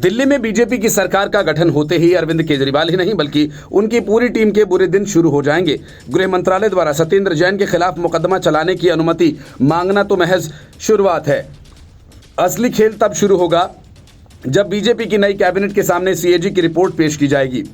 दिल्ली में बीजेपी की सरकार का गठन होते ही अरविंद केजरीवाल ही नहीं बल्कि उनकी पूरी टीम के बुरे दिन शुरू हो जाएंगे। गृह मंत्रालय द्वारा सत्येंद्र जैन के खिलाफ मुकदमा चलाने की अनुमति मांगना तो महज शुरुआत है। असली खेल तब शुरू होगा जब बीजेपी की नई कैबिनेट के सामने सीएजी की रिपोर्ट पेश की जाएगी।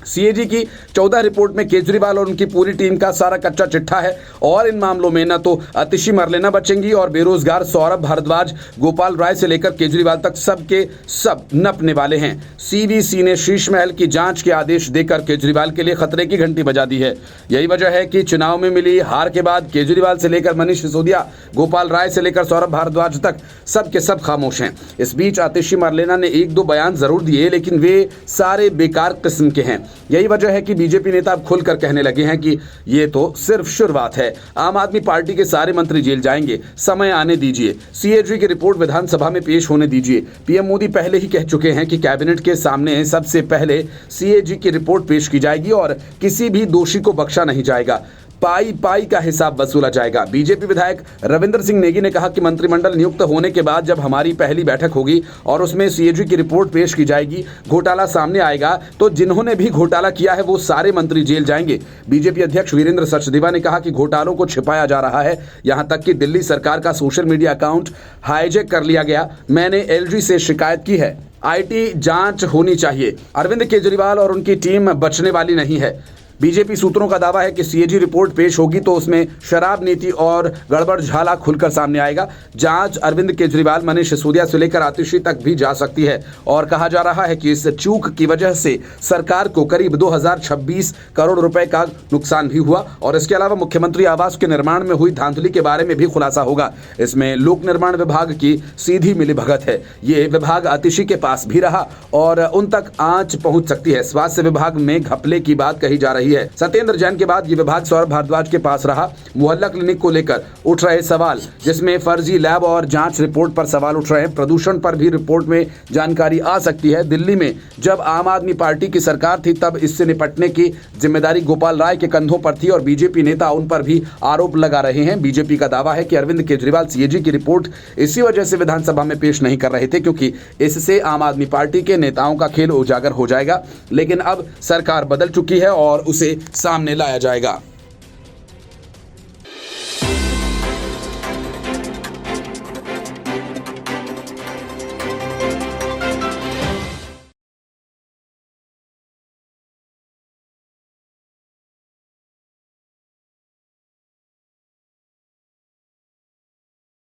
सीएजी की 14 रिपोर्ट में केजरीवाल और उनकी पूरी टीम का सारा कच्चा चिट्ठा है और इन मामलों में न तो आतिशी मरलेना बचेंगी और बेरोजगार सौरभ भारद्वाज, गोपाल राय से लेकर केजरीवाल तक सबके सब नपने वाले हैं। सीवीसी ने शीश महल की जांच के आदेश देकर केजरीवाल के लिए खतरे की घंटी बजा दी है। यही वजह है कि चुनाव में मिली हार के बाद केजरीवाल से लेकर मनीष सिसोदिया, गोपाल राय से लेकर सौरभ भारद्वाज तक सबके सब खामोश हैं। इस बीच आतिशी मरलेना ने 1-2 बयान जरूर दिए लेकिन वे सारे बेकार किस्म के हैं। यही वजह है कि बीजेपी नेता अब खुलकर कहने लगे हैं कि ये तो सिर्फ शुरुआत है। आम आदमी पार्टी के सारे मंत्री जेल जाएंगे, समय आने दीजिए। सीएजी की रिपोर्ट विधानसभा में पेश होने दीजिए। पीएम मोदी पहले ही कह चुके हैं कि कैबिनेट के सामने सबसे पहले सीएजी की रिपोर्ट पेश की जाएगी और किसी भी दोषी को बख्शा नहीं जाएगा। पाई पाई का हिसाब वसूला जाएगा। बीजेपी विधायक रविंद्र सिंह नेगी ने कहा कि मंत्रिमंडल नियुक्त होने के बाद जब हमारी पहली बैठक होगी और उसमें सीएजी की रिपोर्ट पेश की जाएगी, घोटाला सामने आएगा तो जिन्होंने भी घोटाला किया है वो सारे मंत्री जेल जाएंगे। बीजेपी अध्यक्ष वीरेंद्र सचदेवा ने कहा कि घोटालों को छिपाया जा रहा है, यहां तक कि दिल्ली सरकार का सोशल मीडिया अकाउंट हाईजैक कर लिया गया। मैंने एलजी से शिकायत की है। आईटी जांच होनी चाहिए। अरविंद केजरीवाल और उनकी टीम बचने वाली नहीं है। बीजेपी सूत्रों का दावा है कि सीएजी रिपोर्ट पेश होगी तो उसमें शराब नीति और गड़बड़ झाला खुलकर सामने आएगा। जांच अरविंद केजरीवाल, मनीष सिसोदिया से लेकर आतिशी तक भी जा सकती है और कहा जा रहा है कि इस चूक की वजह से सरकार को करीब 2026 करोड़ रुपए का नुकसान भी हुआ और इसके अलावा मुख्यमंत्री आवास के निर्माण में हुई धांधली के बारे में भी खुलासा होगा। इसमें लोक निर्माण विभाग की सीधी मिलीभगत है। ये विभाग आतिशी के पास भी रहा और उन तक आंच पहुंच सकती है। स्वास्थ्य विभाग में घपले की बात कही जा रही है। सत्येंद्र जैन के बाद ये विभाग सौरभ भारद्वाज के पास रहा। मुहल्ला क्लिनिक को लेकर उठ रहे सवाल, जिसमें फर्जी लैब और जांच रिपोर्ट पर सवाल उठ रहे हैं। प्रदूषण पर भी रिपोर्ट में जानकारी आ सकती है। दिल्ली में जब आम आदमी पार्टी की सरकार थी तब इससे निपटने की जिम्मेदारी गोपाल राय के कंधों पर थी और बीजेपी नेता उन पर भी आरोप लगा रहे हैं। बीजेपी का दावा है कि अरविंद केजरीवाल सीएजी की रिपोर्ट इसी वजह से विधानसभा में पेश नहीं कर रहे थे क्योंकि इससे आम आदमी पार्टी के नेताओं का खेल उजागर हो जाएगा। लेकिन अब सरकार बदल चुकी है और उसे सामने लाया जाएगा।